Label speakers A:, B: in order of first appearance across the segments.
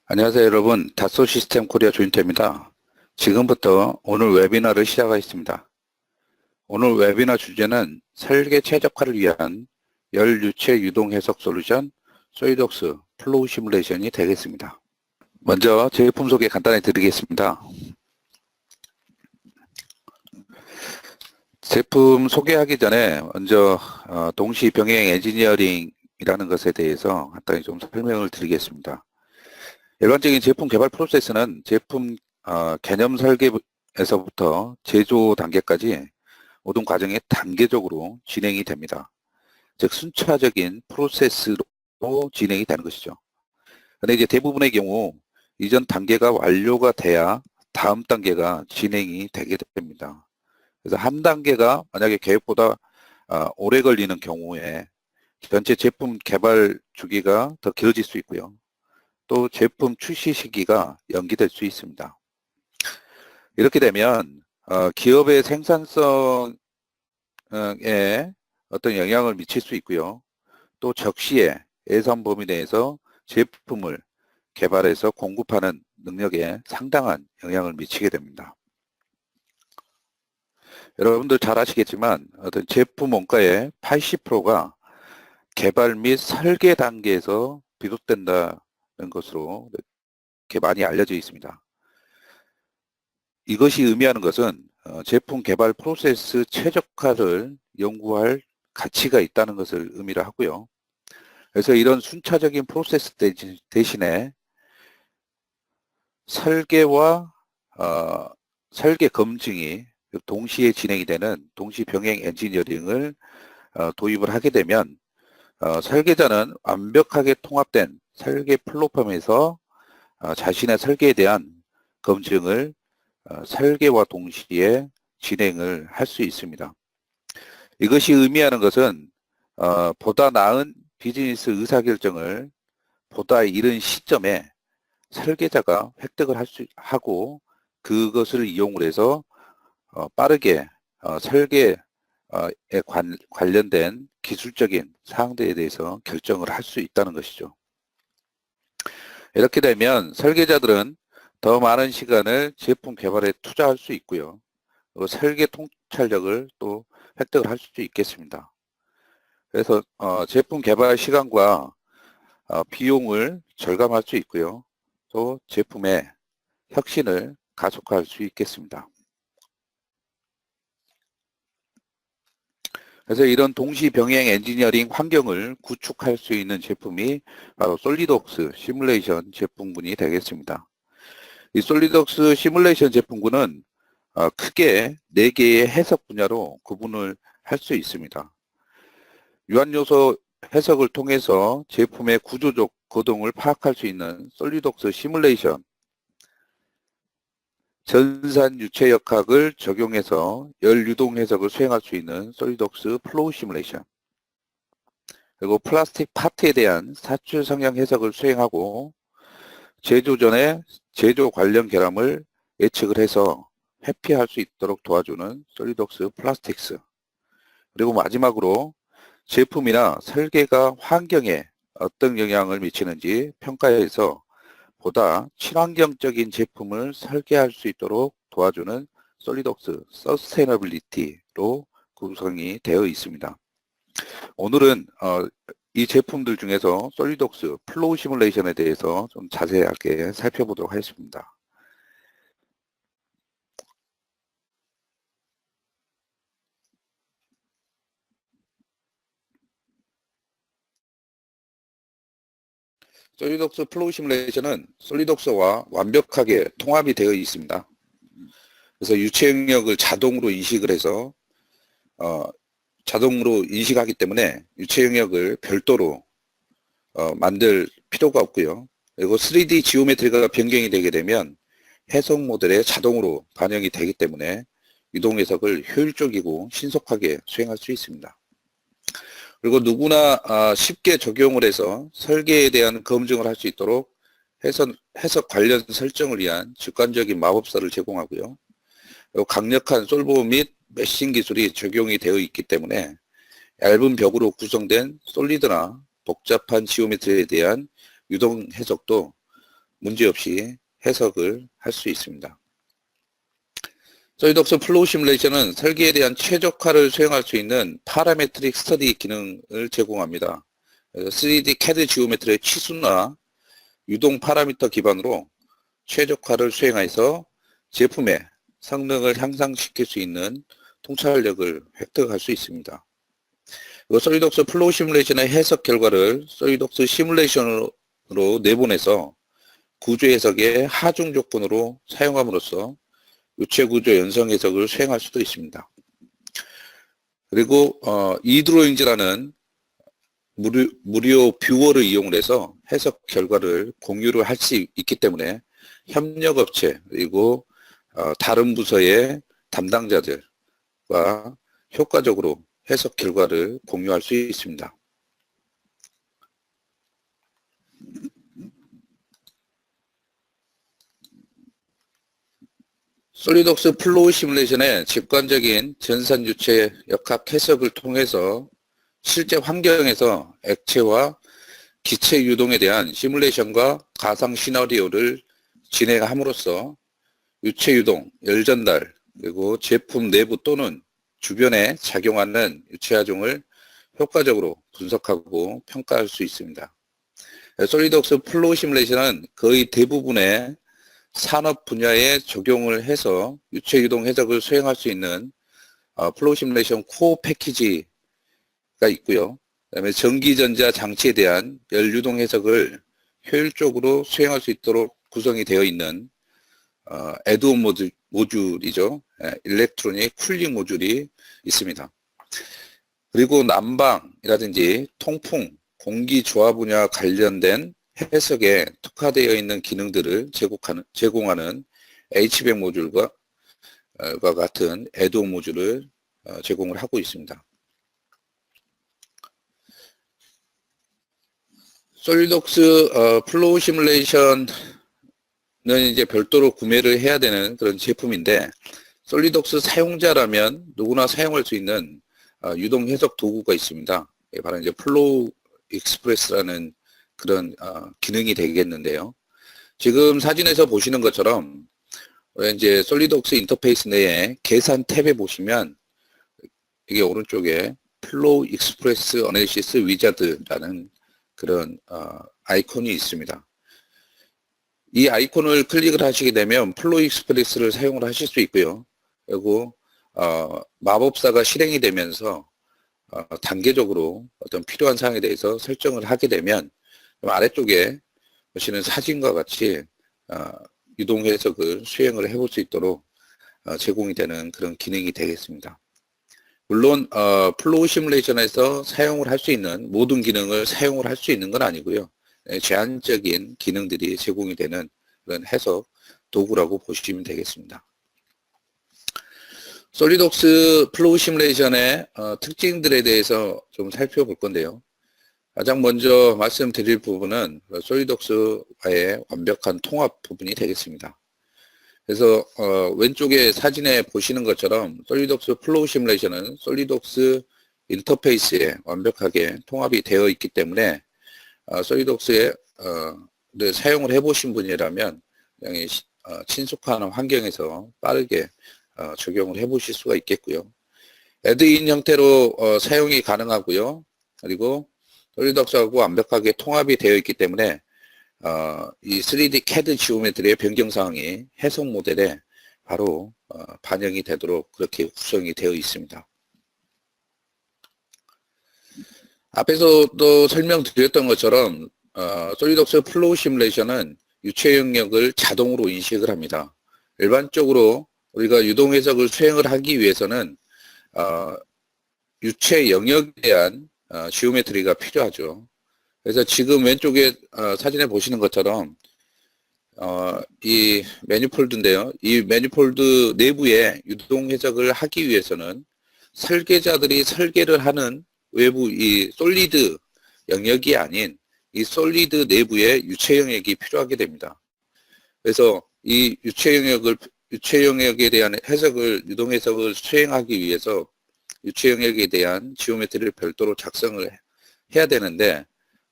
A: 안녕하세요, 여러분. 다소 시스템 코리아 조인태입니다. 지금부터 오늘 웨비나를 시작하겠습니다. 오늘 웨비나 주제는 설계 최적화를 위한 열 유체 유동 해석 솔루션 소이독스 플로우 시뮬레이션이 되겠습니다. 먼저 제품 소개 간단히 드리겠습니다. 제품 소개하기 전에 먼저 동시 병행 엔지니어링이라는 것에 대해서 간단히 좀 설명을 드리겠습니다. 일반적인 제품 개발 프로세스는 제품 개념 설계에서부터 제조 단계까지 모든 과정이 단계적으로 진행이 됩니다. 즉 순차적인 프로세스로 진행이 되는 것이죠. 그런데 이제 대부분의 경우 이전 단계가 완료가 돼야 다음 단계가 진행이 되게 됩니다. 그래서 한 단계가 만약에 계획보다 오래 걸리는 경우에 전체 제품 개발 주기가 더 길어질 수 있고요. 또 제품 출시 시기가 연기될 수 있습니다. 이렇게 되면 기업의 생산성에 어떤 영향을 미칠 수 있고요. 또 적시에 예산 범위 내에서 제품을 개발해서 공급하는 능력에 상당한 영향을 미치게 됩니다. 여러분들 잘 아시겠지만 어떤 제품 원가의 80%가 개발 및 설계 단계에서 비롯된다는 것으로 이렇게 많이 알려져 있습니다. 이것이 의미하는 것은 제품 개발 프로세스 최적화를 연구할 가치가 있다는 것을 의미를 하고요. 그래서 이런 순차적인 프로세스 대신에 설계와 설계 검증이 동시에 진행이 되는 동시 병행 엔지니어링을 도입을 하게 되면 설계자는 완벽하게 통합된 설계 플랫폼에서 자신의 설계에 대한 검증을 설계와 동시에 진행을 할 수 있습니다. 이것이 의미하는 것은 보다 나은 비즈니스 의사결정을 보다 이른 시점에 설계자가 획득을 하고 그것을 이용을 해서 빠르게 설계에 관련된 기술적인 사항들에 대해서 결정을 할 수 있다는 것이죠. 이렇게 되면 설계자들은 더 많은 시간을 제품 개발에 투자할 수 있고요. 설계 통찰력을 또 획득을 할 수 있겠습니다. 그래서 제품 개발 시간과 비용을 절감할 수 있고요. 또 제품의 혁신을 가속화할 수 있겠습니다. 그래서 이런 동시 병행 엔지니어링 환경을 구축할 수 있는 제품이 바로 솔리드웍스 시뮬레이션 제품군이 되겠습니다. 이 솔리드웍스 시뮬레이션 제품군은 크게 4개의 해석 분야로 구분을 할 수 있습니다. 유한요소 해석을 통해서 제품의 구조적 거동을 파악할 수 있는 솔리드웍스 시뮬레이션, 전산 유체역학을 적용해서 열 유동 해석을 수행할 수 있는 솔리드웍스 플로우 시뮬레이션, 그리고 플라스틱 파트에 대한 사출 성향 해석을 수행하고 제조 전에 제조 관련 결함을 예측을 해서 회피할 수 있도록 도와주는 솔리드웍스 플라스틱스, 그리고 마지막으로 제품이나 설계가 환경에 어떤 영향을 미치는지 평가해서 보다 친환경적인 제품을 설계할 수 있도록 도와주는 솔리드웍스 서스테이너빌리티로 구성이 되어 있습니다. 오늘은 이 제품들 중에서 솔리드웍스 플로우 시뮬레이션에 대해서 좀 자세하게 살펴보도록 하겠습니다. 솔리드웍스 플로우 시뮬레이션은 솔리드웍스와 완벽하게 통합이 되어 있습니다. 그래서 유체 영역을 자동으로 인식을 해서 자동으로 인식하기 때문에 유체 영역을 별도로 만들 필요가 없고요. 그리고 3D 지오메트리가 변경이 되게 되면 해석 모델에 자동으로 반영이 되기 때문에 유동 해석을 효율적이고 신속하게 수행할 수 있습니다. 그리고 누구나 쉽게 적용을 해서 설계에 대한 검증을 할 수 있도록 해석 관련 설정을 위한 직관적인 마법사를 제공하고요. 그리고 강력한 솔버 및 메싱 기술이 적용이 되어 있기 때문에 얇은 벽으로 구성된 솔리드나 복잡한 지오메트리에 대한 유동 해석도 문제없이 해석을 할 수 있습니다. 솔리드웍스 플로우 시뮬레이션은 설계에 대한 최적화를 수행할 수 있는 파라메트릭 스터디 기능을 제공합니다. 3D CAD 지오메트리의 치수나 유동 파라미터 기반으로 최적화를 수행해서 제품의 성능을 향상시킬 수 있는 통찰력을 획득할 수 있습니다. 솔리드웍스 플로우 시뮬레이션의 해석 결과를 솔리드웍스 시뮬레이션으로 내보내서 구조 해석의 하중 조건으로 사용함으로써 유체 구조 연성 해석을 수행할 수도 있습니다. 그리고 이드로잉즈라는 무료 뷰어를 이용해서 해석 결과를 공유를 할 수 있기 때문에 협력업체 그리고 다른 부서의 담당자들과 효과적으로 해석 결과를 공유할 수 있습니다. 솔리드웍스 플로우 시뮬레이션의 직관적인 전산 유체 역학 해석을 통해서 실제 환경에서 액체와 기체 유동에 대한 시뮬레이션과 가상 시나리오를 진행함으로써 유체 유동, 열 전달, 그리고 제품 내부 또는 주변에 작용하는 유체 하중을 효과적으로 분석하고 평가할 수 있습니다. 솔리드웍스 플로우 시뮬레이션은 거의 대부분의 산업 분야에 적용을 해서 유체 유동 해석을 수행할 수 있는 플로우 시뮬레이션 코어 패키지가 있고요. 그다음에 전기전자 장치에 대한 열 유동 해석을 효율적으로 수행할 수 있도록 구성이 되어 있는 애드온 모듈이죠. 일렉트로닉 쿨링 모듈이 있습니다. 그리고 난방이라든지 통풍, 공기 조화 분야 관련된 해석에 특화되어 있는 기능들을 제공하는 H백 모듈과 같은 애드온 모듈을 제공을 하고 있습니다. 솔리드웍스 플로우 시뮬레이션은 이제 별도로 구매를 해야 되는 그런 제품인데, 솔리드웍스 사용자라면 누구나 사용할 수 있는 유동 해석 도구가 있습니다. 바로 이제 플로우 익스프레스라는 그런 기능이 되겠는데요. 지금 사진에서 보시는 것처럼 이제 솔리드웍스 인터페이스 내에 계산 탭에 보시면 이게 오른쪽에 플로우 익스프레스 어널리시스 위자드라는 그런 아이콘이 있습니다. 이 아이콘을 클릭을 하시게 되면 플로우 익스프레스를 사용을 하실 수 있고요. 그리고 마법사가 실행이 되면서 단계적으로 어떤 필요한 사항에 대해서 설정을 하게 되면 아래쪽에 보시는 사진과 같이 유동 해석을 수행을 해볼 수 있도록 제공이 되는 그런 기능이 되겠습니다. 물론 플로우 시뮬레이션에서 사용을 할 수 있는 모든 기능을 사용을 할 수 있는 건 아니고요. 제한적인 기능들이 제공이 되는 그런 해석 도구라고 보시면 되겠습니다. 솔리드웍스 플로우 시뮬레이션의 특징들에 대해서 좀 살펴볼 건데요. 가장 먼저 말씀드릴 부분은 솔리드웍스와의 완벽한 통합 부분이 되겠습니다. 그래서 왼쪽에 사진에 보시는 것처럼 솔리드웍스 플로우 시뮬레이션은 솔리드웍스 인터페이스에 완벽하게 통합이 되어 있기 때문에 솔리드웍스에 사용을 해보신 분이라면 굉장히 친숙한 환경에서 빠르게 적용을 해보실 수가 있겠고요. 애드인 형태로 사용이 가능하고요. 그리고 솔리드웍스하고 완벽하게 통합이 되어 있기 때문에 이 3D CAD 지오메트리의 변경사항이 해석 모델에 바로 반영이 되도록 그렇게 구성이 되어 있습니다. 앞에서도 설명드렸던 것처럼 솔리드웍스 플로우 시뮬레이션은 유체 영역을 자동으로 인식을 합니다. 일반적으로 우리가 유동 해석을 수행을 하기 위해서는 유체 영역에 대한 지오메트리가 필요하죠. 그래서 지금 왼쪽에 사진에 보시는 것처럼 이 매니폴드인데요. 이 매니폴드 내부에 유동 해석을 하기 위해서는 설계자들이 설계를 하는 외부 이 솔리드 영역이 아닌 이 솔리드 내부에 유체 영역이 필요하게 됩니다. 그래서 이 유체 영역에 대한 해석을 유동 해석을 수행하기 위해서 유체 영역에 대한 지오메트리를 별도로 작성을 해야 되는데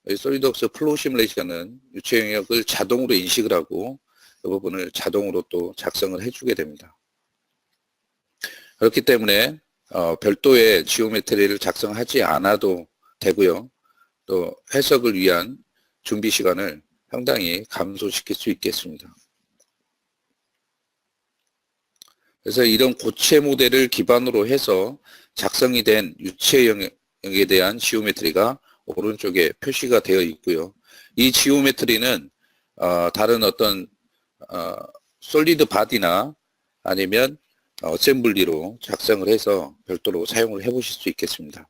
A: 솔리드웍스 플로우 시뮬레이션은 유체 영역을 자동으로 인식을 하고 그 부분을 자동으로 또 작성을 해주게 됩니다. 그렇기 때문에 별도의 지오메트리를 작성하지 않아도 되고요. 또 해석을 위한 준비 시간을 상당히 감소시킬 수 있겠습니다. 그래서 이런 고체 모델을 기반으로 해서 작성이 된 유체 영역에 대한 지오메트리가 오른쪽에 표시가 되어 있고요. 이 지오메트리는 다른 어떤 솔리드 바디나 아니면 어셈블리로 작성을 해서 별도로 사용을 해 보실 수 있겠습니다.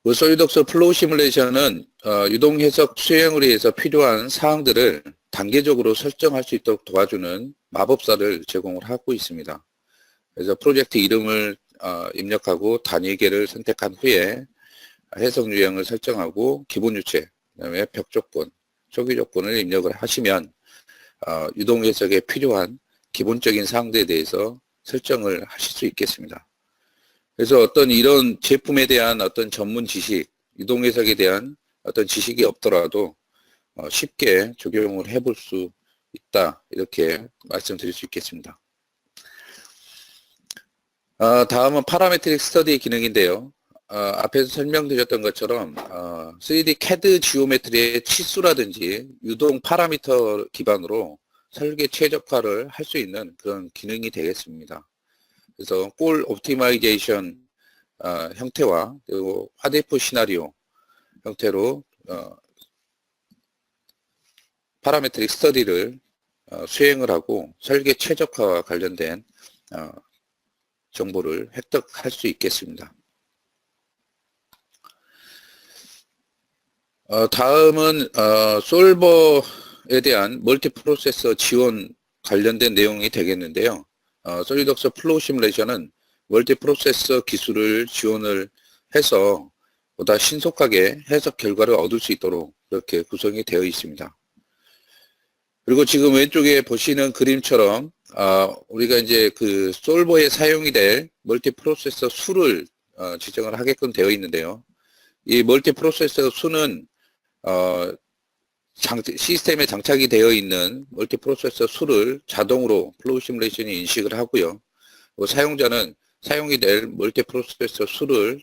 A: 그 솔리드웍스 플로우 시뮬레이션은 유동 해석 수행을 위해서 필요한 사항들을 단계적으로 설정할 수 있도록 도와주는 마법사를 제공을 하고 있습니다. 그래서 프로젝트 이름을 입력하고 단위계를 선택한 후에 해석 유형을 설정하고 기본 유체, 그다음에 벽 조건, 초기 조건을 입력을 하시면 유동 해석에 필요한 기본적인 사항들에 대해서 설정을 하실 수 있겠습니다. 그래서 어떤 이런 제품에 대한 어떤 전문 지식, 유동 해석에 대한 어떤 지식이 없더라도 쉽게 적용을 해볼 수 있다, 이렇게 말씀드릴 수 있겠습니다. 다음은 파라메트릭 스터디 기능인데요. 앞에서 설명드렸던 것처럼 3D CAD 지오메트리의 치수라든지 유동 파라미터 기반으로 설계 최적화를 할 수 있는 그런 기능이 되겠습니다. 그래서 골 옵티마이제이션 형태와 그리고 화대표 시나리오 형태로 파라메트릭 스터디를 수행을 하고 설계 최적화와 관련된 정보를 획득할 수 있겠습니다. 다음은 솔버에 대한 멀티 프로세서 지원 관련된 내용이 되겠는데요. 솔리드웍스 플로우 시뮬레이션은 멀티 프로세서 기술을 지원을 해서 보다 신속하게 해석 결과를 얻을 수 있도록 이렇게 구성이 되어 있습니다. 그리고 지금 왼쪽에 보시는 그림처럼 우리가 이제 그 솔버에 사용이 될 멀티 프로세서 수를 지정을 하게끔 되어 있는데요. 이 멀티 프로세서 수는 시스템에 장착이 되어 있는 멀티 프로세서 수를 자동으로 플로우 시뮬레이션이 인식을 하고요. 사용자는 사용이 될 멀티 프로세서 수를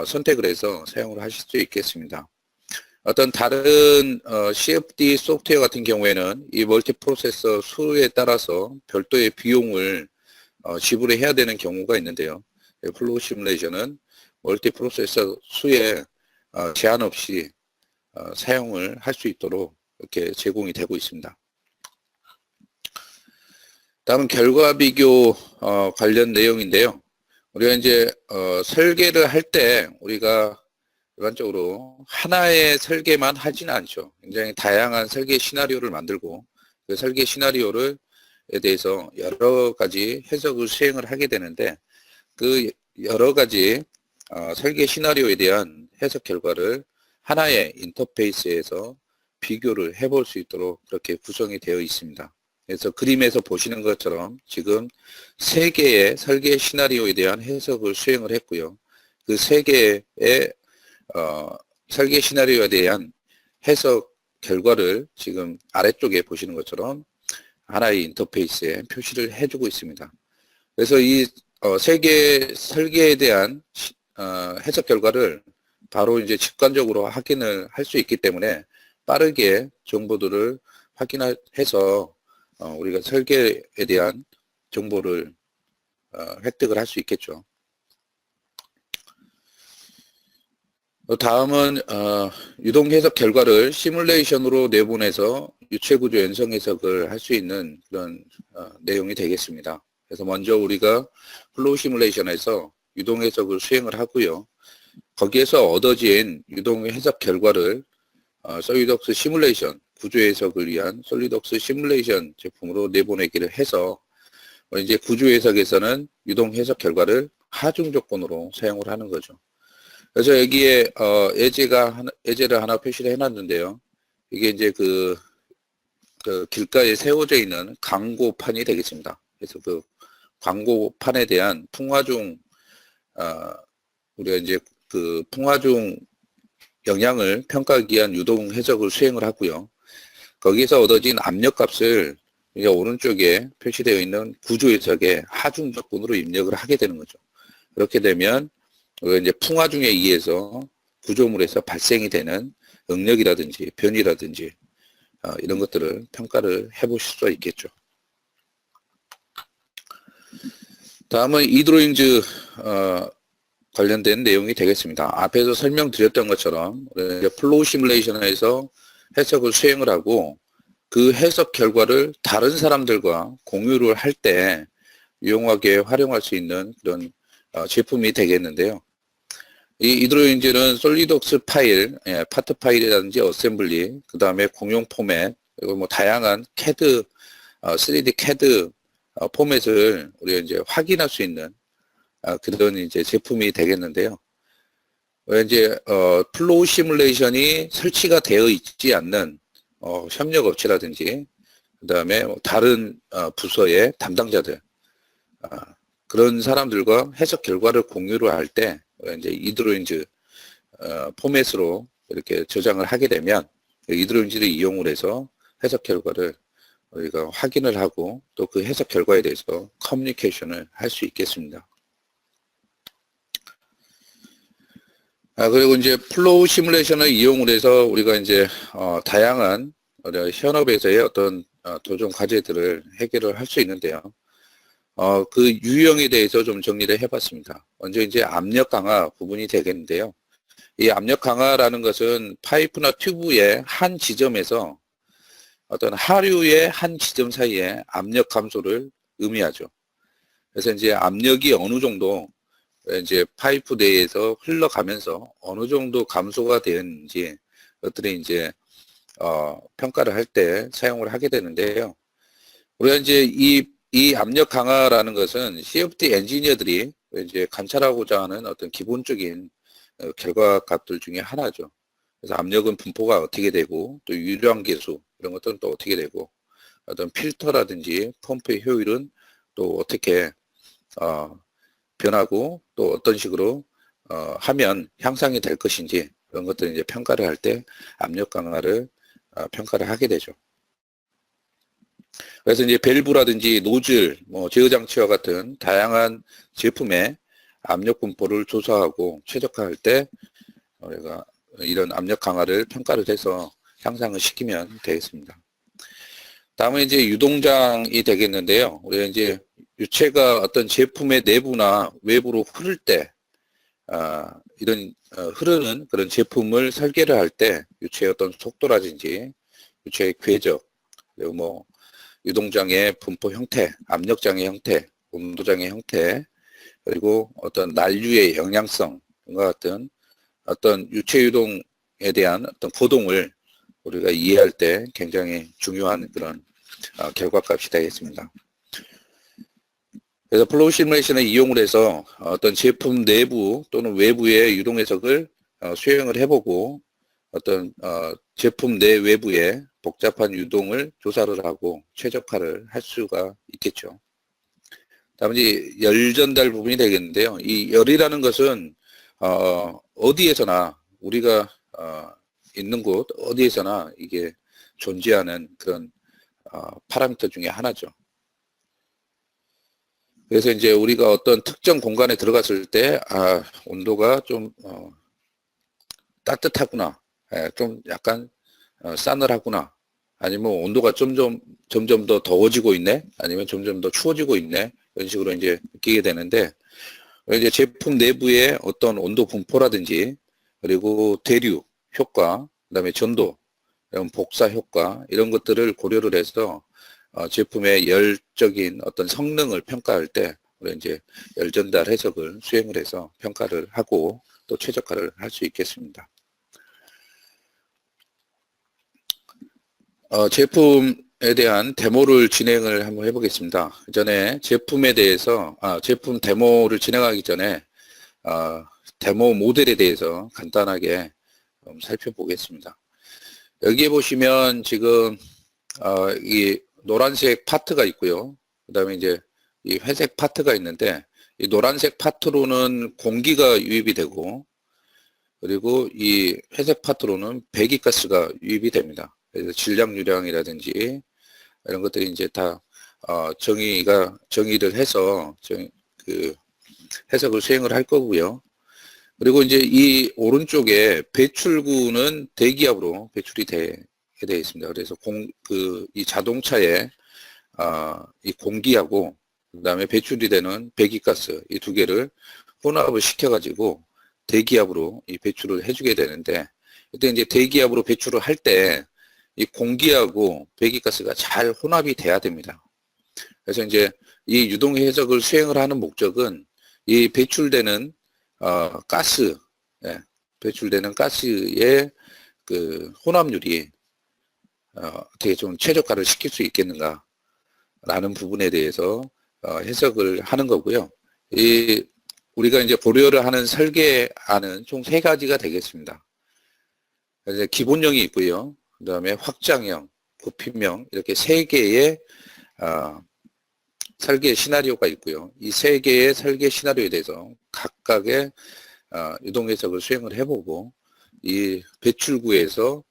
A: 선택을 해서 사용을 하실 수 있겠습니다. 어떤 다른 CFD 소프트웨어 같은 경우에는 이 멀티 프로세서 수에 따라서 별도의 비용을 지불을 해야 되는 경우가 있는데요. 플로우 시뮬레이션은 멀티 프로세서 수에 제한 없이 사용을 할 수 있도록 이렇게 제공이 되고 있습니다. 다음은 결과 비교 관련 내용인데요. 우리가 이제 설계를 할 때 우리가 일반적으로 하나의 설계만 하지는 않죠. 굉장히 다양한 설계 시나리오를 만들고 그 설계 시나리오에 대해서 여러 가지 해석을 수행을 하게 되는데 그 여러 가지 설계 시나리오에 대한 해석 결과를 하나의 인터페이스에서 비교를 해볼 수 있도록 그렇게 구성이 되어 있습니다. 그래서 그림에서 보시는 것처럼 지금 3개의 설계 시나리오에 대한 해석을 수행을 했고요. 그 3개의 설계 시나리오에 대한 해석 결과를 지금 아래쪽에 보시는 것처럼 하나의 인터페이스에 표시를 해주고 있습니다. 그래서 이 3개 설계에 대한 해석 결과를 바로 이제 직관적으로 확인을 할 수 있기 때문에 빠르게 정보들을 확인해서 우리가 설계에 대한 정보를 획득을 할 수 있겠죠. 다음은 유동 해석 결과를 시뮬레이션으로 내보내서 유체 구조 연성 해석을 할 수 있는 그런 내용이 되겠습니다. 그래서 먼저 우리가 플로우 시뮬레이션에서 유동 해석을 수행을 하고요. 거기에서 얻어진 유동 해석 결과를 솔리드웍스 시뮬레이션 구조 해석을 위한 솔리드웍스 시뮬레이션 제품으로 내보내기를 해서 이제 구조 해석에서는 유동 해석 결과를 하중 조건으로 사용을 하는 거죠. 그래서 여기에 예제를 하나 표시를 해놨는데요. 이게 이제 그 길가에 세워져 있는 광고판이 되겠습니다. 그래서 그 광고판에 대한 풍화중 우리가 이제 그 풍화중 영향을 평가하기 위한 유동 해석을 수행을 하고요. 거기에서 얻어진 압력값을 이제 오른쪽에 표시되어 있는 구조 해석의 하중 조건으로 입력을 하게 되는 거죠. 그렇게 되면 이제 풍화중에 의해서 구조물에서 발생이 되는 응력이라든지 변이라든지 이런 것들을 평가를 해보실 수가 있겠죠. 다음은 이드로잉즈 관련된 내용이 되겠습니다. 앞에서 설명드렸던 것처럼 플로우 시뮬레이션에서 해석을 수행을 하고 그 해석 결과를 다른 사람들과 공유를 할 때 유용하게 활용할 수 있는 그런 제품이 되겠는데요. 이 이드로잉즈는 솔리드웍스 파일, 파트 파일이라든지 어셈블리, 그 다음에 공용 포맷, 그리고 뭐 다양한 CAD, 3D CAD 포맷을 우리가 이제 확인할 수 있는 그런 이제 제품이 되겠는데요. 이제 플로우 시뮬레이션이 설치가 되어 있지 않는 협력 업체라든지 그 다음에 다른 부서의 담당자들 그런 사람들과 해석 결과를 공유를 할 때 이제 이드로잉즈 포맷으로 이렇게 저장을 하게 되면 이드로잉즈를 이용을 해서 해석 결과를 우리가 확인을 하고 또 그 해석 결과에 대해서 커뮤니케이션을 할 수 있겠습니다. 그리고 이제 플로우 시뮬레이션을 이용을 해서 우리가 이제 다양한 현업에서의 어떤 도전 과제들을 해결을 할 수 있는데요. 그 유형에 대해서 좀 정리를 해봤습니다. 먼저 이제 압력 강화 부분이 되겠는데요. 이 압력 강화라는 것은 파이프나 튜브의 한 지점에서 어떤 하류의 한 지점 사이에 압력 감소를 의미하죠. 그래서 이제 압력이 어느 정도 이제 파이프 내에서 흘러가면서 어느 정도 감소가 되었는지 그것들이 이제 평가를 할 때 사용을 하게 되는데요. 우리가 이제 이 압력 강화라는 것은 CFD 엔지니어들이 이제 관찰하고자 하는 어떤 기본적인 결과값들 중에 하나죠. 그래서 압력은 분포가 어떻게 되고 또 유량 계수 이런 것들은 또 어떻게 되고 어떤 필터라든지 펌프의 효율은 또 어떻게 변하고 또 어떤 식으로 하면 향상이 될 것인지 그런 것들을 이제 평가를 할 때 압력 강화를 평가를 하게 되죠. 그래서 이제 밸브라든지 노즐, 뭐 제어 장치와 같은 다양한 제품의 압력 분포를 조사하고 최적화할 때 우리가 이런 압력 강화를 평가를 해서 향상을 시키면 되겠습니다. 다음은 이제 유동장이 되겠는데요. 우리가 이제 유체가 어떤 제품의 내부나 외부로 흐를 때 이런 흐르는 그런 제품을 설계를 할 때 유체의 어떤 속도라든지 유체의 궤적 그리고 뭐 유동장의 분포 형태, 압력장의 형태, 온도장의 형태 그리고 어떤 난류의 영향성과 같은 어떤 유체 유동에 대한 어떤 고동을 우리가 이해할 때 굉장히 중요한 그런 결과값이 되겠습니다. 그래서 플로우 시뮬레이션을 이용을 해서 어떤 제품 내부 또는 외부의 유동 해석을 수행을 해보고 어떤 제품 내 외부의 복잡한 유동을 조사를 하고 최적화를 할 수가 있겠죠. 다음에 이제 열 전달 부분이 되겠는데요. 이 열이라는 것은 어디에서나 우리가 있는 곳 어디에서나 이게 존재하는 그런 파라미터 중에 하나죠. 그래서 이제 우리가 어떤 특정 공간에 들어갔을 때 온도가 좀 따뜻하구나, 좀 약간 싸늘하구나, 아니면 온도가 점점 더 더워지고 있네, 아니면 점점 더 추워지고 있네, 이런 식으로 이제 느끼게 되는데 이제 제품 내부의 어떤 온도 분포라든지 그리고 대류 효과, 그다음에 전도, 복사 효과 이런 것들을 고려를 해서 제품의 열적인 어떤 성능을 평가할 때 우리 이제 열 전달 해석을 수행을 해서 평가를 하고 또 최적화를 할 수 있겠습니다. 제품에 대한 데모를 진행을 한번 해보겠습니다. 그 전에 제품에 대해서 제품 데모를 진행하기 전에 데모 모델에 대해서 간단하게 살펴보겠습니다. 여기에 보시면 지금 이 노란색 파트가 있고요. 그 다음에 이제 이 회색 파트가 있는데 이 노란색 파트로는 공기가 유입이 되고 그리고 이 회색 파트로는 배기가스가 유입이 됩니다. 그래서 질량유량이라든지 이런 것들이 이제 다 정의를 해서 그 해석을 수행을 할 거고요. 그리고 이제 이 오른쪽에 배출구는 대기압으로 배출이 되게 되어 있습니다. 그래서 이 자동차에 이 공기하고 그다음에 배출이 되는 배기가스 이 두 개를 혼합을 시켜가지고 대기압으로 이 배출을 해주게 되는데, 그때 이제 대기압으로 배출을 할 때 이 공기하고 배기가스가 잘 혼합이 돼야 됩니다. 그래서 이제 이 유동 해석을 수행을 하는 목적은 이 배출되는 가스, 배출되는 가스의 그 혼합률이 어떻게 좀 최저가를 시킬 수 있겠는가 라는 부분에 대해서 해석을 하는 거고요. 우리가 이제 고려를 하는 설계안은 총 3가지가 되겠습니다. 그래서 기본형이 있고요. 그 다음에 확장형, 부품형 이렇게 3개의 설계 시나리오가 있고요. 이 3개의 설계 시나리오에 대해서 각각의 유동 해석을 수행을 해보고 이 배출구에서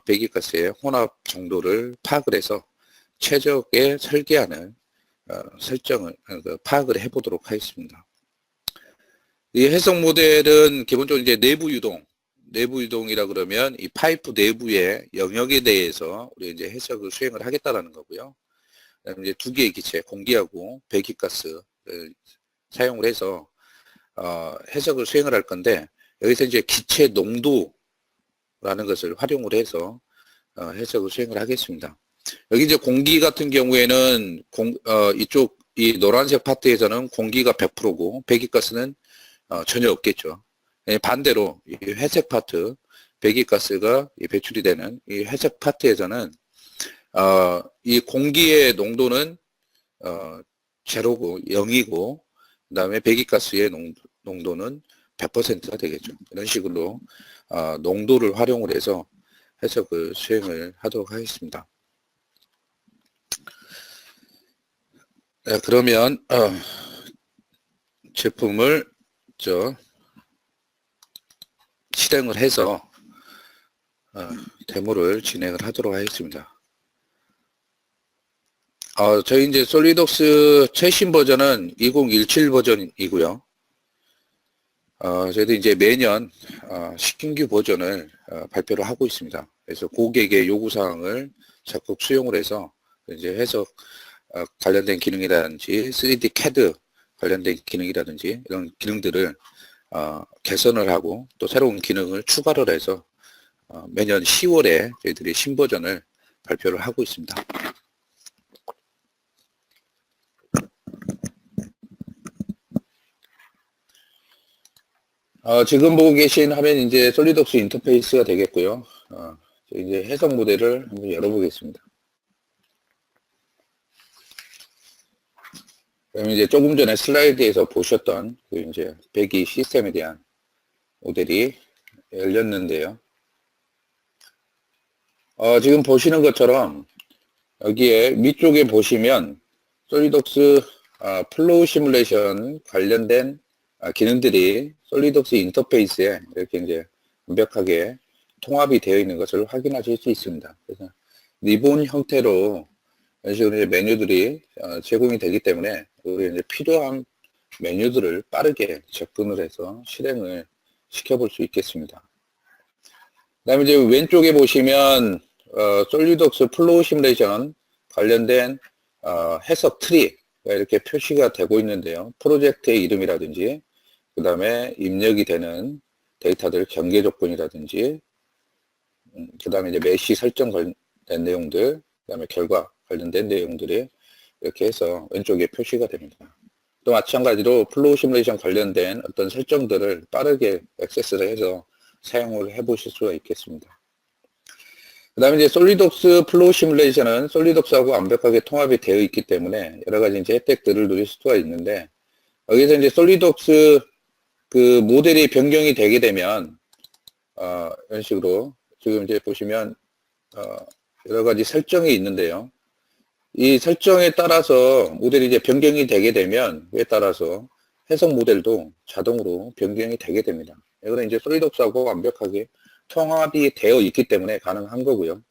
A: 배기가스의 혼합 정도를 파악을 해서 최적의 설계안을 파악을 해보도록 하겠습니다. 이 해석 모델은 기본적으로 이제 내부 유동이라 그러면 이 파이프 내부의 영역에 대해서 우리 이제 해석을 수행을 하겠다라는 거고요. 그다음에 이제 2개의 기체, 공기하고 배기가스를 사용을 해서 해석을 수행을 할 건데, 여기서 이제 기체 농도라는 것을 활용을 해서 해석을 수행을 하겠습니다. 여기 이제 공기 같은 경우에는 이쪽 이 노란색 파트에서는 공기가 100%고 배기가스는 전혀 없겠죠. 반대로 이 회색 파트 배기가스가 배출이 되는 이 회색 파트에서는 이 공기의 농도는 제로고 0이고 그다음에 배기가스의 농도는 100%가 되겠죠. 이런 식으로 농도를 활용을 해서 해석을 수행을 하도록 하겠습니다. 그러면 제품을 실행을 해서 데모를 진행을 하도록 하겠습니다. 저희 이제 솔리덕스 최신 버전은 2017 버전이고요. 저희도 이제 매년 신규 버전을 발표를 하고 있습니다. 그래서 고객의 요구사항을 적극 수용을 해서 이제 해석 관련된 기능이라든지 3D CAD 관련된 기능이라든지 이런 기능들을 개선을 하고 또 새로운 기능을 추가를 해서 매년 10월에 저희들이 신버전을 발표를 하고 있습니다. 지금 보고 계신 화면이 이제 솔리덕스 인터페이스가 되겠고요. 이제 해석 모델을 한번 열어보겠습니다. 그럼 이제 조금 전에 슬라이드에서 보셨던 그 이제 배기 시스템에 대한 모델이 열렸는데요. 지금 보시는 것처럼 여기에 밑쪽에 보시면 솔리덕스 플로우 시뮬레이션 관련된 기능들이 솔리덕스 인터페이스에 이렇게 이제 완벽하게 통합이 되어 있는 것을 확인하실 수 있습니다. 그래서 리본 형태로 이런 식으로 이제 메뉴들이 제공이 되기 때문에 우리 이제 필요한 메뉴들을 빠르게 접근을 해서 실행을 시켜볼 수 있겠습니다. 그 다음에 이제 왼쪽에 보시면 솔리덕스 플로우 시뮬레이션 관련된 해석 트리가 이렇게 표시가 되고 있는데요. 프로젝트의 이름이라든지 그 다음에 입력이 되는 데이터들 경계 조건이라든지 그 다음에 이제 메시 설정 관련된 내용들, 그 다음에 결과 관련된 내용들이 이렇게 해서 왼쪽에 표시가 됩니다. 또 마찬가지로 플로우 시뮬레이션 관련된 어떤 설정들을 빠르게 액세스를 해서 사용을 해 보실 수가 있겠습니다. 그 다음에 이제 솔리덕스 플로우 시뮬레이션은 솔리덕스하고 완벽하게 통합이 되어 있기 때문에 여러 가지 이제 혜택들을 누릴 수가 있는데, 여기서 이제 솔리덕스 그 모델이 변경이 되게 되면 이런 식으로 지금 이제 보시면 여러 가지 설정이 있는데요. 이 설정에 따라서 모델이 이제 변경이 되게 되면 그에 따라서 해석 모델도 자동으로 변경이 되게 됩니다. 이거는 이제 솔리독스하고 완벽하게 통합이 되어 있기 때문에 가능한 거고요.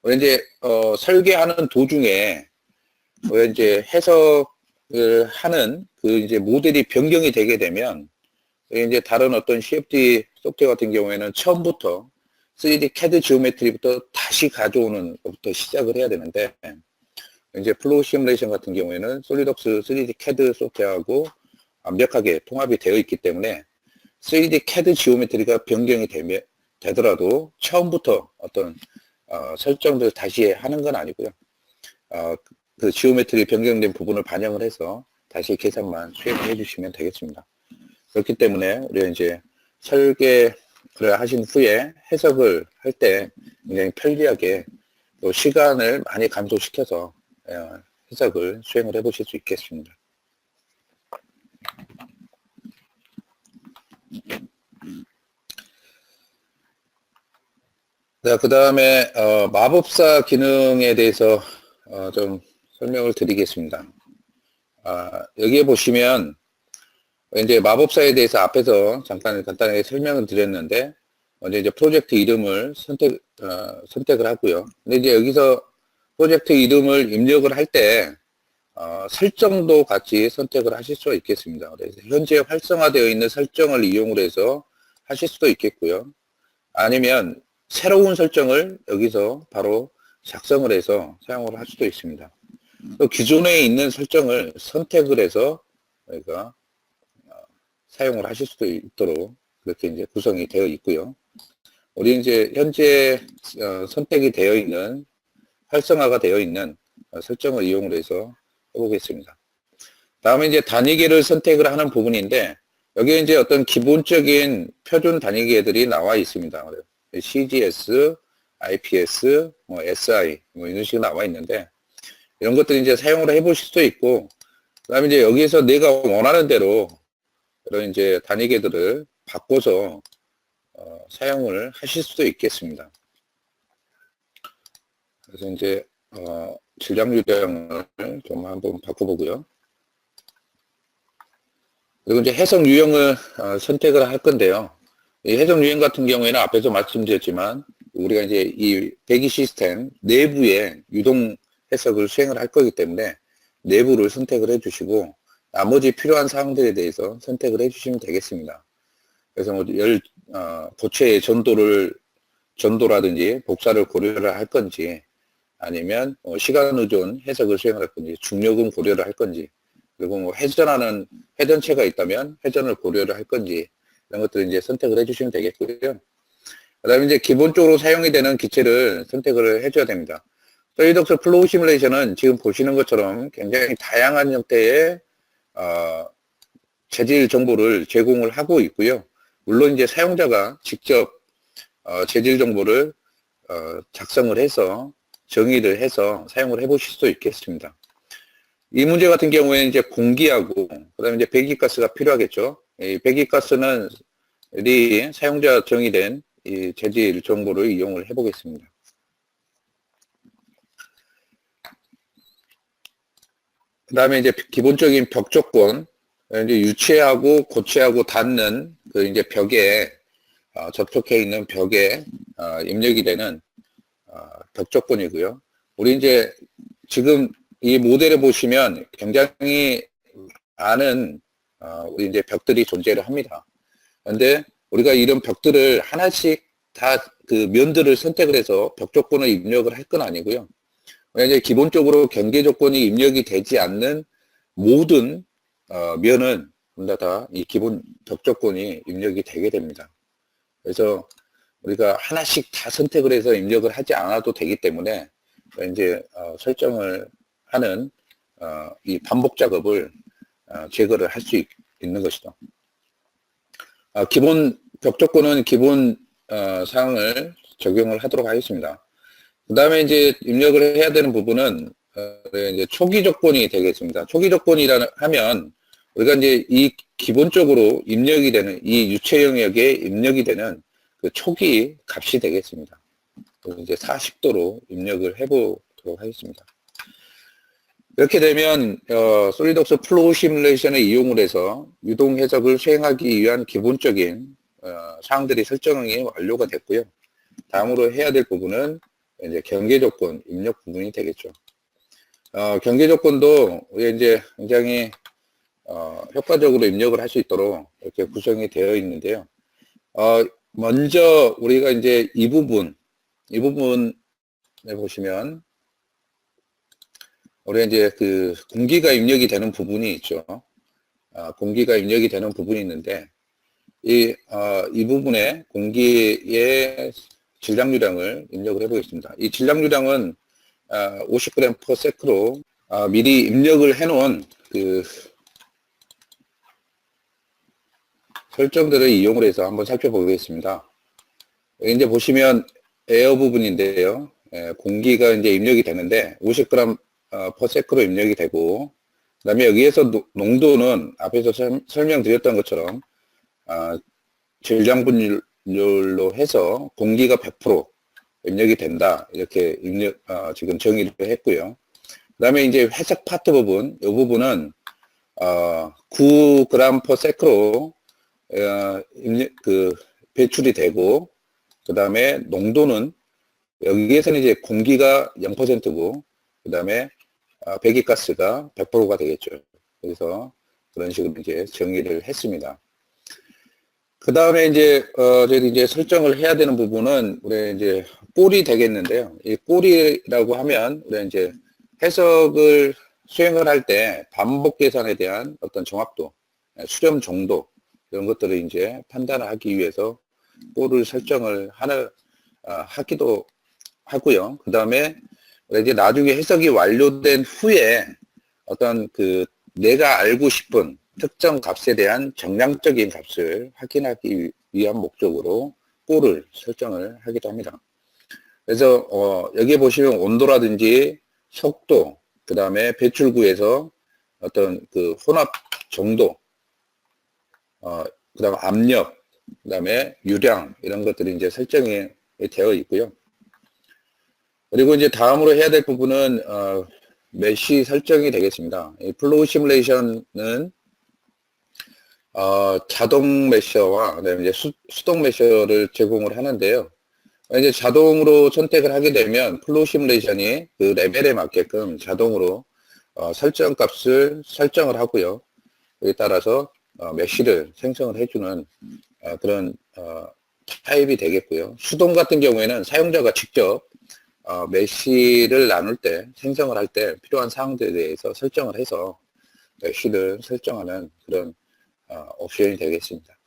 A: 우리 이제 설계하는 도중에 우리 이제 해석을 하는 그 이제 모델이 변경이 되게 되면 이제 다른 어떤 CFD 소프트웨어 같은 경우에는 처음부터 3D CAD 지오메트리부터 다시 가져오는 것부터 시작을 해야 되는데, 이제 플로우 시뮬레이션 같은 경우에는 솔리독스 3D CAD 소프트웨어하고 완벽하게 통합이 되어 있기 때문에 3D CAD 지오메트리가 변경이 되더라도 처음부터 어떤 설정들 다시 하는 건 아니고요. 그 지오메트리 변경된 부분을 반영을 해서 다시 계산만 수행을 해주시면 되겠습니다. 그렇기 때문에 우리가 이제 설계를 하신 후에 해석을 할 때 굉장히 편리하게 또 시간을 많이 감소시켜서 해석을 수행을 해 보실 수 있겠습니다. 자, 그 다음에 마법사 기능에 대해서 좀 설명을 드리겠습니다. 여기에 보시면 이제 마법사에 대해서 앞에서 잠깐 간단하게 설명을 드렸는데, 먼저 이제 프로젝트 이름을 선택을 하고요. 근데 이제 여기서 프로젝트 이름을 입력을 할 때, 설정도 같이 선택을 하실 수가 있겠습니다. 그래서 현재 활성화되어 있는 설정을 이용을 해서 하실 수도 있겠고요. 아니면 새로운 설정을 여기서 바로 작성을 해서 사용을 할 수도 있습니다. 또 기존에 있는 설정을 선택을 해서 저희가 사용을 하실 수도 있도록 그렇게 이제 구성이 되어 있고요. 우리 이제 현재 선택이 되어 있는 활성화가 되어 있는 설정을 이용을 해서 해보겠습니다. 다음에 이제 단위계를 선택을 하는 부분인데, 여기에 이제 어떤 기본적인 표준 단위계들이 나와 있습니다. CGS, IPS, SI 이런 식으로 나와 있는데, 이런 것들 이제 사용을 해보실 수도 있고, 그다음에 이제 여기에서 내가 원하는 대로 그런 이제 단위계들을 바꿔서 사용을 하실 수도 있겠습니다. 그래서 이제 질량 유형을 좀 한번 바꿔보고요. 그리고 이제 해석 유형을 선택을 할 건데요. 이 해석 유형 같은 경우에는 앞에서 말씀드렸지만 우리가 이제 이 배기 시스템 내부에 유동 해석을 수행을 할 거기 때문에 내부를 선택을 해주시고, 나머지 필요한 사항들에 대해서 선택을 해주시면 되겠습니다. 그래서 뭐 고체의 전도라든지 복사를 고려를 할 건지, 아니면 시간 의존 해석을 수행할 건지, 중력은 고려를 할 건지, 그리고 뭐 회전하는 회전체가 있다면 회전을 고려를 할 건지, 이런 것들을 이제 선택을 해주시면 되겠고요. 그 다음에 이제 기본적으로 사용이 되는 기체를 선택을 해줘야 됩니다. 솔리독스 플로우 시뮬레이션은 지금 보시는 것처럼 굉장히 다양한 형태의 재질 정보를 제공을 하고 있고요. 물론 이제 사용자가 직접 재질 정보를 작성을 해서 정의를 해서 사용을 해 보실 수도 있겠습니다. 이 문제 같은 경우에는 이제 공기하고 그다음에 이제 배기가스가 필요하겠죠. 이 배기가스는 사용자 정의된 이 재질 정보를 이용을 해 보겠습니다. 그 다음에 이제 기본적인 벽 조건, 이제 유체하고 고체하고 닿는 그 이제 벽에 접촉해 있는 벽에 입력이 되는 벽 조건이고요. 우리 이제 지금 이 모델을 보시면 굉장히 많은 우리 이제 벽들이 존재를 합니다. 그런데 우리가 이런 벽들을 하나씩 다 그 면들을 선택을 해서 벽 조건을 입력을 할 건 아니고요. 이제 기본적으로 경계 조건이 입력이 되지 않는 모든 면은 다 이 기본 벽 조건이 입력이 되게 됩니다. 그래서 우리가 하나씩 다 선택을 해서 입력을 하지 않아도 되기 때문에 이제 설정을 하는 이 반복 작업을 제거를 할 수 있는 것이죠. 기본 벽 조건은 기본 사항을 적용을 하도록 하겠습니다. 그 다음에 이제 입력을 해야 되는 부분은 이제 초기 조건이 되겠습니다. 초기 조건이라 하면 우리가 이제 이 기본적으로 입력이 되는 이 유체 영역에 입력이 되는 그 초기 값이 되겠습니다. 이제 40도로 입력을 해보도록 하겠습니다. 이렇게 되면 솔리독스 플로우 시뮬레이션을 이용을 해서 유동 해석을 수행하기 위한 기본적인 사항들이 설정이 완료가 됐고요. 다음으로 해야 될 부분은 이제 경계 조건 입력 부분이 되겠죠. 경계 조건도 이제 굉장히 효과적으로 입력을 할 수 있도록 이렇게 구성이 되어 있는데요. 먼저 우리가 이제 이 부분에 보시면 우리가 이제 그 공기가 입력이 되는 부분이 있죠. 공기가 입력이 되는 부분이 있는데 이 부분에 공기의 질량유량을 입력을 해보겠습니다. 이 질량유량은 50g/s로 미리 입력을 해놓은 그 설정들을 이용을 해서 한번 살펴보겠습니다. 여기 이제 보시면 에어 부분인데요. 공기가 이제 입력이 되는데 50g/s로 입력이 되고, 그 다음에 여기에서 농도는 앞에서 설명드렸던 것처럼 질량 분율로 해서 공기가 100% 입력이 된다, 이렇게 지금 정의를 했고요. 그 다음에 이제 해석 파트 부분, 이 부분은 9g/s로 배출이 되고, 그 다음에 농도는 여기에서는 이제 공기가 0%고, 그 다음에 배기가스가 100%가 되겠죠. 그래서 그런 식으로 이제 정의를 했습니다. 그 다음에 이제 저희도 이제 설정을 해야 되는 부분은 우리 이제 꼴이 되겠는데요. 이 꼴이라고 하면 우리 이제 해석을 수행을 할 때 반복 계산에 대한 어떤 정확도, 수렴 정도, 이런 것들을 이제 판단을 하기 위해서 꼴을 설정을 하기도 하고요. 그 다음에 이제 나중에 해석이 완료된 후에 어떤 내가 알고 싶은 특정 값에 대한 정량적인 값을 확인하기 위한 목적으로 꼴을 설정을 하기도 합니다. 그래서 여기에 보시면 온도라든지 속도, 그 다음에 배출구에서 어떤 혼합 정도, 그 다음 압력, 그 다음에 유량, 이런 것들이 이제 설정이 되어 있고요. 그리고 이제 다음으로 해야 될 부분은 메쉬 설정이 되겠습니다. 이 플로우 시뮬레이션은 자동 메셔와 그다음에 이제 수동 메셔를 제공을 하는데요. 이제 자동으로 선택을 하게 되면 플로우 시뮬레이션이 그 레벨에 맞게끔 자동으로 설정 값을 설정을 하고요. 여기에 따라서 메쉬를 생성을 해주는 그런 타입이 되겠고요. 수동 같은 경우에는 사용자가 직접 메쉬를 나눌 때, 생성을 할 때 필요한 사항들에 대해서 설정을 해서 메쉬를 설정하는 그런 옵션이 되겠습니다.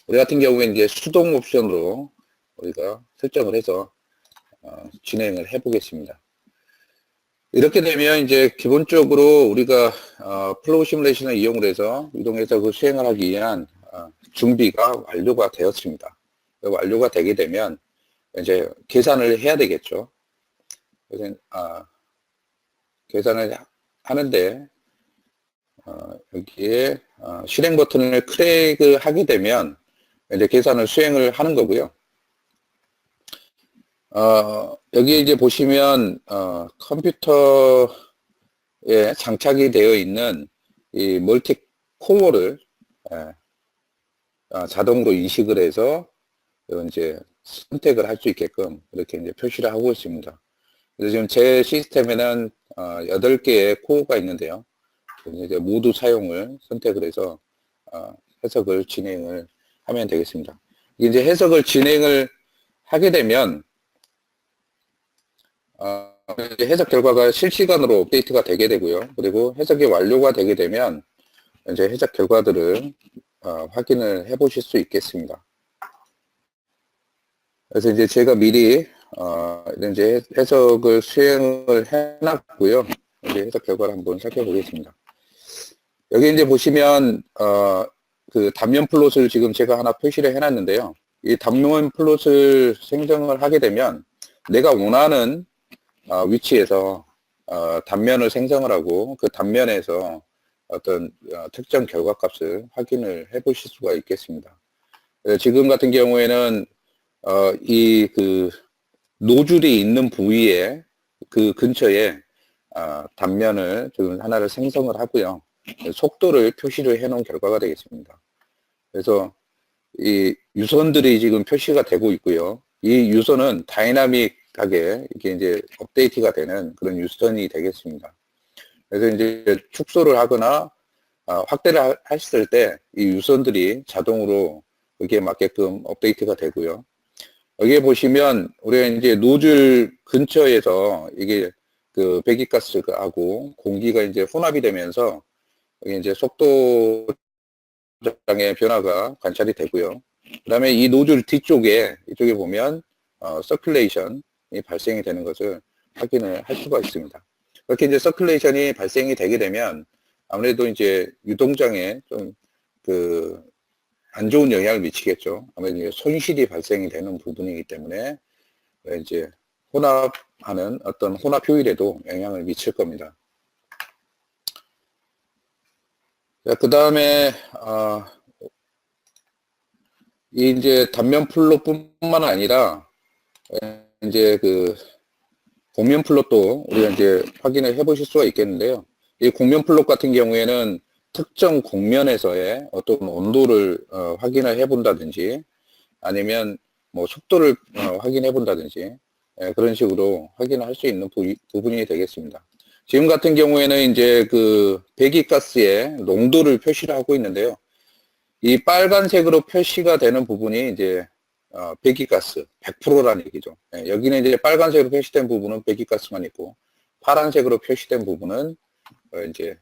A: 우리 같은 경우에 이제 수동 옵션으로 우리가 설정을 해서 진행을 해 보겠습니다. 이렇게 되면 이제 기본적으로 우리가 플로우 시뮬레이션을 이용을 해서 이동해서 그 수행을 하기 위한 준비가 완료가 되었습니다. 완료가 되게 되면 이제 계산을 해야 되겠죠. 그래서 계산을 하는데 여기에 실행 버튼을 클릭을 하게 되면 이제 계산을 수행을 하는 거고요. 여기 이제 보시면 컴퓨터에 장착이 되어 있는 이 멀티 코어를 자동으로 인식을 해서 이제 선택을 할 수 있게끔 이렇게 이제 표시를 하고 있습니다. 그래서 지금 제 시스템에는 8개의 코어가 있는데요. 이제 모두 사용을 선택을 해서 해석을 진행을 하면 되겠습니다. 이제 해석을 진행을 하게 되면 이제 해석 결과가 실시간으로 업데이트가 되게 되고요. 그리고 해석이 완료가 되게 되면 이제 해석 결과들을 확인을 해 보실 수 있겠습니다. 그래서 이제 제가 미리 이제 해석을 수행을 해놨고요. 이제 해석 결과를 한번 살펴보겠습니다. 여기 이제 보시면 그 단면 플롯을 지금 제가 하나 표시를 해놨는데요. 이 단면 플롯을 생성을 하게 되면 내가 원하는 위치에서 단면을 생성을 하고 그 단면에서 어떤 특정 결과값을 확인을 해 보실 수가 있겠습니다. 지금 같은 경우에는 이 노즐이 있는 부위에 그 근처에 단면을 지금 하나를 생성을 하고요. 속도를 표시를 해 놓은 결과가 되겠습니다. 그래서 이 유선들이 지금 표시가 되고 있고요. 이 유선은 다이나믹하게 이게 이제 업데이트가 되는 그런 유선이 되겠습니다. 그래서 이제 축소를 하거나 확대를 했을 때 이 유선들이 자동으로 여기에 맞게끔 업데이트가 되고요. 여기에 보시면 우리가 이제 노즐 근처에서 이게 그 배기가스하고 공기가 이제 혼합이 되면서 여기 이제 속도 장의 변화가 관찰이 되고요. 그 다음에 이 노즐 뒤쪽에 이쪽에 보면 서큘레이션이 발생이 되는 것을 확인을 할 수가 있습니다. 그렇게 이제 서큘레이션이 발생이 되게 되면 아무래도 이제 유동장에 좀 안 좋은 영향을 미치겠죠. 아무래도 손실이 발생이 되는 부분이기 때문에 이제 혼합하는 어떤 혼합 효율에도 영향을 미칠 겁니다. 그 다음에 이제 단면 플롯뿐만 아니라 이제 그 곡면 플롯도 우리가 이제 확인을 해보실 수가 있겠는데요. 이 곡면 플롯 같은 경우에는 특정 곡면에서의 어떤 온도를 확인을 해본다든지 아니면 뭐 속도를 확인해 본다든지 그런 식으로 확인을 할 수 있는 부분이 되겠습니다. 지금 같은 경우에는 이제 그 배기가스의 농도를 표시를 하고 있는데요. 이 빨간색으로 표시가 되는 부분이 이제 배기가스 100%라는 얘기죠. 여기는 이제 빨간색으로 표시된 부분은 배기가스만 있고 파란색으로 표시된 부분은 이제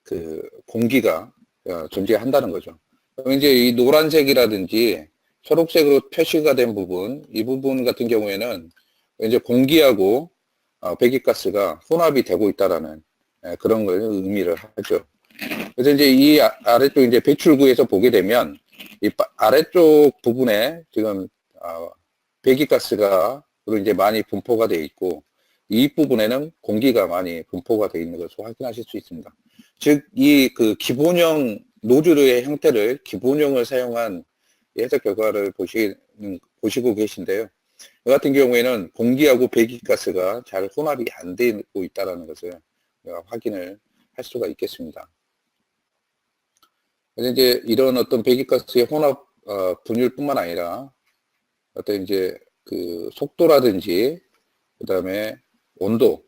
A: 그 공기가 존재한다는 거죠. 그럼 이제 이 노란색이라든지 초록색으로 표시가 된 부분, 이 부분 같은 경우에는 이제 공기하고 배기가스가 혼합이 되고 있다라는 그런 걸 의미를 하죠. 그래서 이제 이 아래쪽 이제 배출구에서 보게 되면 이 아래쪽 부분에 지금 배기가스가 이제 많이 분포가 되어 있고 이 부분에는 공기가 많이 분포가 되어 있는 것을 확인하실 수 있습니다. 즉, 이 그 기본형 노즐의 형태를 기본형을 사용한 해석 결과를 보시고 계신데요. 이 같은 경우에는 공기하고 배기가스가 잘 혼합이 안 되고 있다는 것을 확인을 할 수가 있겠습니다. 그래서 이제 이런 어떤 배기가스의 혼합 분율뿐만 아니라 어떤 이제 그 속도라든지 그 다음에 온도,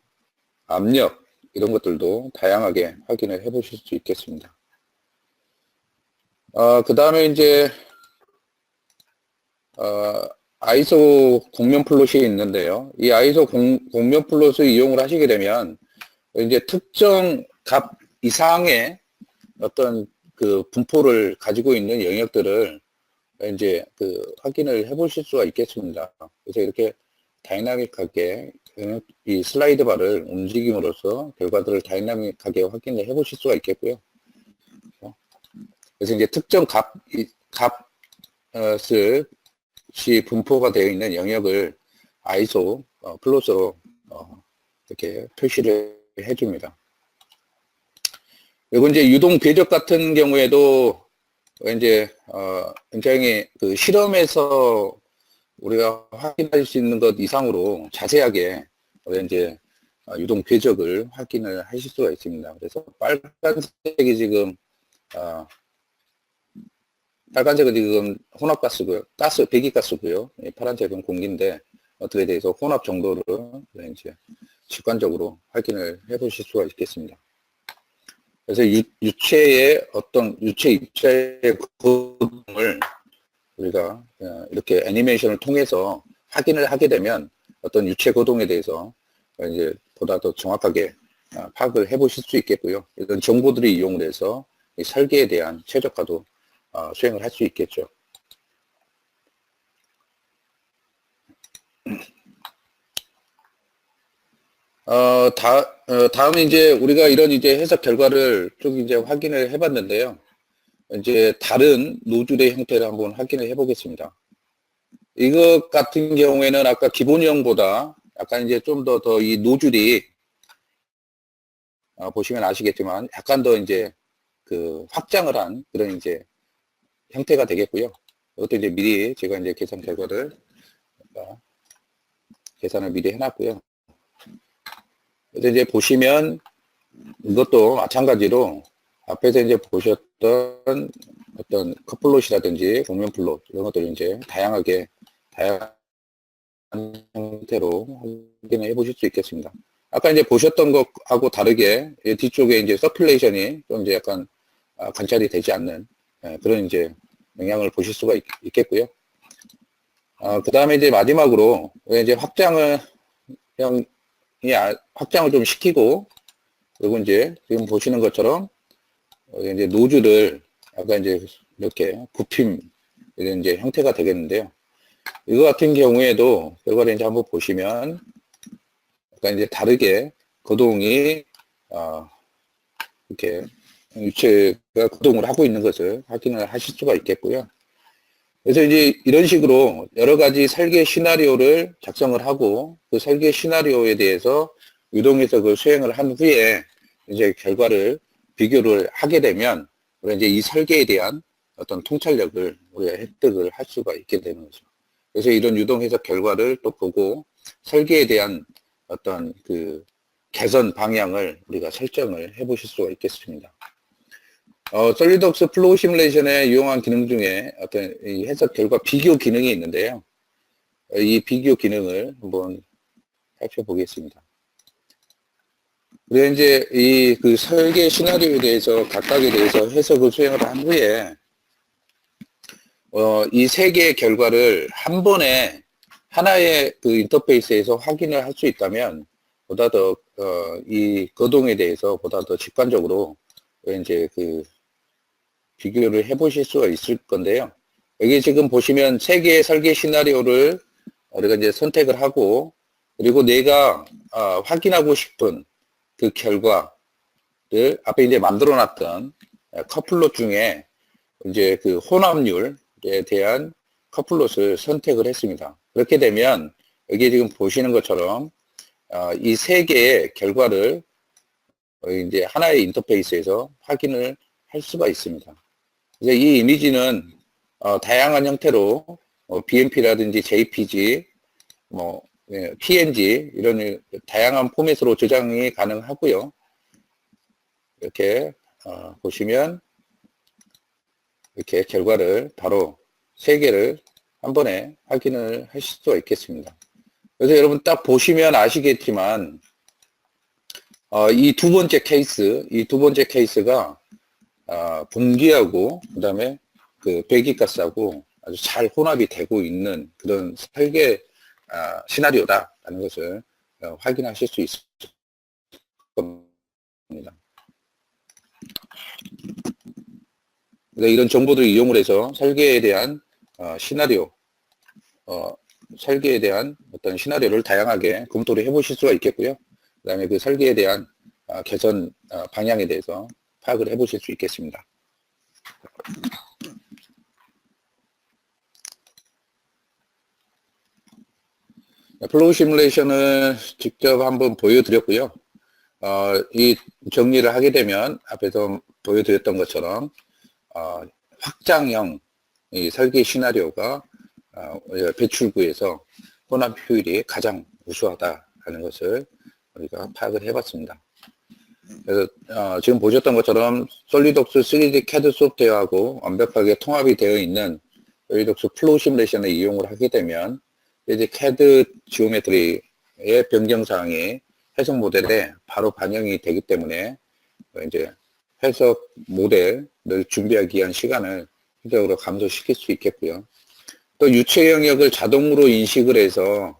A: 압력 이런 것들도 다양하게 확인을 해 보실 수 있겠습니다. 그 다음에 이제 아이소 곡면 플롯이 있는데요. 이 아이소 곡면 플롯을 이용을 하시게 되면 이제 특정 값 이상의 어떤 그 분포를 가지고 있는 영역들을 이제 그 확인을 해 보실 수가 있겠습니다. 그래서 이렇게 다이나믹하게 이 슬라이드 바를 움직임으로써 결과들을 다이나믹하게 확인을 해 보실 수가 있겠고요. 그래서 이제 특정 값을 분포가 되어 있는 영역을 아이소 플롯으로 이렇게 표시를 해줍니다. 그리고 이제 유동 궤적 같은 경우에도 이제 굉장히 그 실험에서 우리가 확인할 수 있는 것 이상으로 자세하게 이제 유동 궤적을 확인을 하실 수가 있습니다. 그래서 빨간색이 지금 빨간색은 지금 혼합가스고요. 배기가스고요. 파란색은 공기인데 어떻게 대해서 혼합 정도를 이제 직관적으로 확인을 해 보실 수가 있겠습니다. 그래서 유체 입자의 거동을 우리가 이렇게 애니메이션을 통해서 확인을 하게 되면 어떤 유체 거동에 대해서 이제 보다 더 정확하게 파악을 해 보실 수 있겠고요. 이런 정보들이 이용을 해서 이 설계에 대한 최적화도 수행을 할 수 있겠죠. 다음에 이제 우리가 이런 이제 해석 결과를 쭉 이제 확인을 해봤는데요. 이제 다른 노즐의 형태를 한번 확인을 해보겠습니다. 이것 같은 경우에는 아까 기본형보다 약간 이제 좀 더 이 노즐이 보시면 아시겠지만 약간 더 이제 그 확장을 한 그런 이제 형태가 되겠고요. 이것도 이제 미리 제가 이제 계산 결과를 계산을 미리 해놨고요. 그래서 이제 보시면 이것도 마찬가지로 앞에서 이제 보셨던 어떤 컷플롯이라든지 곡면 플롯 이런 것들을 이제 다양한 형태로 확인해 보실 수 있겠습니다. 아까 이제 보셨던 것하고 다르게 뒤쪽에 이제 서큘레이션이 좀 이제 약간 관찰이 되지 않는 그런 이제 영향을 보실 수가 있겠고요. 그 다음에 이제 마지막으로 이제 확장을 좀 시키고, 그리고 이제 지금 보시는 것처럼 이제 노즐을 아까 이제 이렇게 굽힘 이런 이제 형태가 되겠는데요. 이거 같은 경우에도 결과를 이제 한번 보시면 약간 이제 다르게 거동이 이렇게 유체가 거동을 하고 있는 것을 확인을 하실 수가 있겠고요. 그래서 이제 이런 식으로 여러 가지 설계 시나리오를 작성을 하고 그 설계 시나리오에 대해서 유동해석을 수행을 한 후에 이제 결과를 비교를 하게 되면 우리가 이제 이 설계에 대한 어떤 통찰력을 우리가 획득을 할 수가 있게 되는 거죠. 그래서 이런 유동해석 결과를 또 보고 설계에 대한 어떤 그 개선 방향을 우리가 설정을 해 보실 수가 있겠습니다. 솔리드웍스 플로우 시뮬레이션에 이용한 기능 중에 어떤 이 해석 결과 비교 기능이 있는데요. 이 비교 기능을 한번 살펴보겠습니다. 그래 이제 이 그 설계 시나리오에 대해서 각각에 대해서 해석을 수행을 한 후에 이 세 개의 결과를 한 번에 하나의 그 인터페이스에서 확인을 할 수 있다면 보다 더 이 거동에 대해서 보다 더 직관적으로 이제 그 비교를 해보실 수가 있을 건데요. 여기 지금 보시면 세 개의 설계 시나리오를 우리가 이제 선택을 하고, 그리고 내가 확인하고 싶은 그 결과를 앞에 이제 만들어 놨던 커플롯 중에 이제 그 혼합률에 대한 커플롯을 선택을 했습니다. 그렇게 되면 여기 지금 보시는 것처럼 이 세 개의 결과를 이제 하나의 인터페이스에서 확인을 할 수가 있습니다. 이제 이 이미지는 다양한 형태로 BMP라든지 JPG, PNG 이런 다양한 포맷으로 저장이 가능하고요. 이렇게 보시면 이렇게 결과를 바로 세 개를 한 번에 확인을 하실 수가 있겠습니다. 그래서 여러분 딱 보시면 아시겠지만 이 두 번째 케이스가 분기하고 그다음에 그 배기가스하고 아주 잘 혼합이 되고 있는 그런 설계 시나리오다라는 것을 확인하실 수 있을 겁니다. 이런 정보들을 이용을 해서 설계에 대한 설계에 대한 어떤 시나리오를 다양하게 검토를 해보실 수가 있겠고요. 그 다음에 그 설계에 대한 개선 방향에 대해서 파악을 해보실 수 있겠습니다. 플로우 시뮬레이션을 직접 한번 보여드렸고요. 이 정리를 하게 되면 앞에서 보여드렸던 것처럼 확장형 이 설계 시나리오가 배출구에서 혼합 효율이 가장 우수하다는 것을 우리가 파악을 해봤습니다. 그래서 지금 보셨던 것처럼 솔리드웍스 3D CAD 소프트웨어하고 완벽하게 통합이 되어 있는 솔리드웍스 플로우 시뮬레이션을 이용을 하게 되면 이제 CAD 지오메트리의 변경사항이 해석 모델에 바로 반영이 되기 때문에 이제 해석 모델을 준비하기 위한 시간을 효율적으로 감소시킬 수 있겠고요. 또 유체 영역을 자동으로 인식을 해서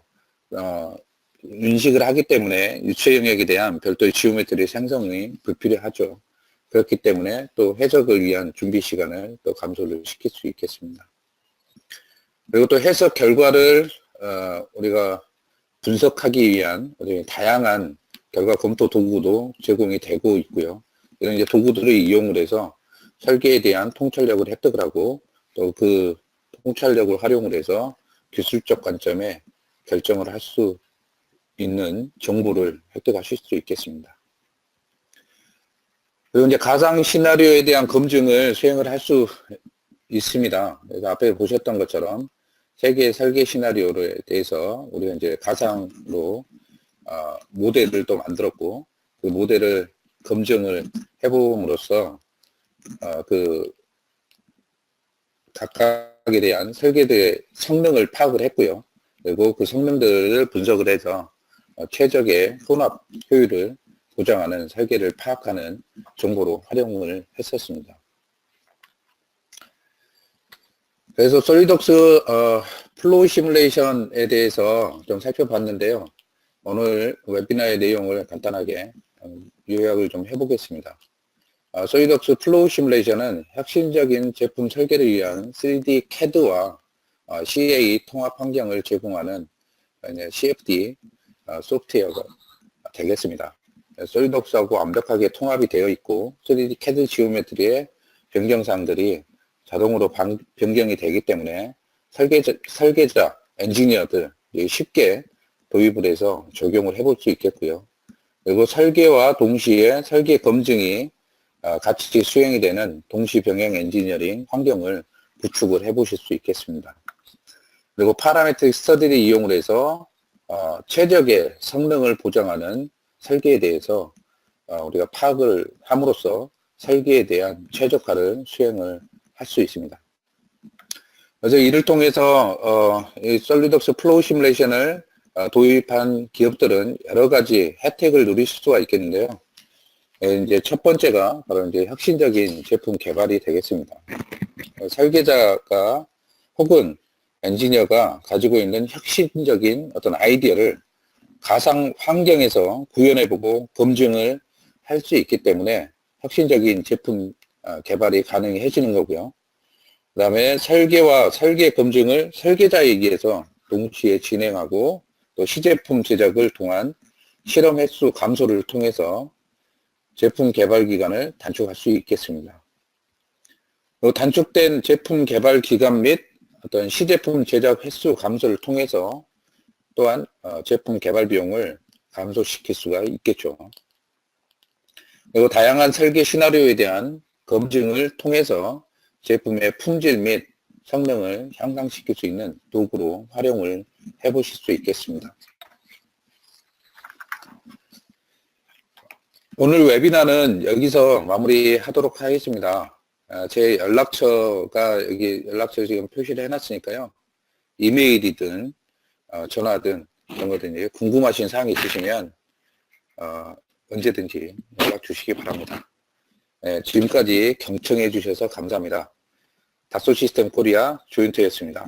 A: 인식을 하기 때문에 유체 영역에 대한 별도의 지오메트리 생성이 불필요하죠. 그렇기 때문에 또 해석을 위한 준비 시간을 또 감소를 시킬 수 있겠습니다. 그리고 또 해석 결과를 우리가 분석하기 위한 다양한 결과 검토 도구도 제공이 되고 있고요. 이런 이제 도구들을 이용을 해서 설계에 대한 통찰력을 획득을 하고 또 그 통찰력을 활용을 해서 기술적 관점에 결정을 할 수 있는 정보를 획득하실 수 있겠습니다. 그리고 이제 가상 시나리오에 대한 검증을 수행을 할 수 있습니다. 그래서 앞에 보셨던 것처럼 세계의 설계 시나리오에 대해서 우리가 이제 가상으로 모델을 또 만들었고 그 모델을 검증을 해봄으로써 그 각각에 대한 설계도의 성능을 파악을 했고요. 그리고 그 성능들을 분석을 해서 최적의 혼합 효율을 보장하는 설계를 파악하는 정보로 활용을 했었습니다. 그래서 솔리덕스 플로우 시뮬레이션에 대해서 좀 살펴봤는데요. 오늘 웨비나의 내용을 간단하게 요약을 좀 해보겠습니다. 솔리덕스 플로우 시뮬레이션은 혁신적인 제품 설계를 위한 3D CAD와 CAE 통합 환경을 제공하는 CFD 소프트웨어가 되겠습니다. 솔리덕스하고 완벽하게 통합이 되어 있고 3D CAD 지오메트리의 변경사항들이 자동으로 변경이 되기 때문에 설계자, 엔지니어들 쉽게 도입을 해서 적용을 해볼 수 있겠고요. 그리고 설계와 동시에 설계 검증이 같이 수행이 되는 동시 병행 엔지니어링 환경을 구축을 해보실 수 있겠습니다. 그리고 파라메트릭 스터디를 이용을 해서 최적의 성능을 보장하는 설계에 대해서 우리가 파악을 함으로써 설계에 대한 최적화를 수행을 할 수 있습니다. 그래서 이를 통해서 이 솔리덕스 플로우 시뮬레이션을 도입한 기업들은 여러 가지 혜택을 누릴 수가 있겠는데요. 이제 첫 번째가 바로 이제 혁신적인 제품 개발이 되겠습니다. 설계자가 혹은 엔지니어가 가지고 있는 혁신적인 어떤 아이디어를 가상 환경에서 구현해보고 검증을 할 수 있기 때문에 혁신적인 제품 개발이 가능해지는 거고요. 그 다음에 설계와 설계 검증을 설계자에 의해서 동시에 진행하고 또 시제품 제작을 통한 실험 횟수 감소를 통해서 제품 개발 기간을 단축할 수 있겠습니다. 단축된 제품 개발 기간 및 어떤 시제품 제작 횟수 감소를 통해서 또한 제품 개발 비용을 감소시킬 수가 있겠죠. 그리고 다양한 설계 시나리오에 대한 검증을 통해서 제품의 품질 및 성능을 향상시킬 수 있는 도구로 활용을 해보실 수 있겠습니다. 오늘 웨비나는 여기서 마무리하도록 하겠습니다. 제 연락처가 여기 연락처 지금 표시를 해놨으니까요. 이메일이든 전화든 이런 거든지 궁금하신 사항이 있으시면 언제든지 연락 주시기 바랍니다. 네, 지금까지 경청해 주셔서 감사합니다. 다소 시스템 코리아 조윤태였습니다.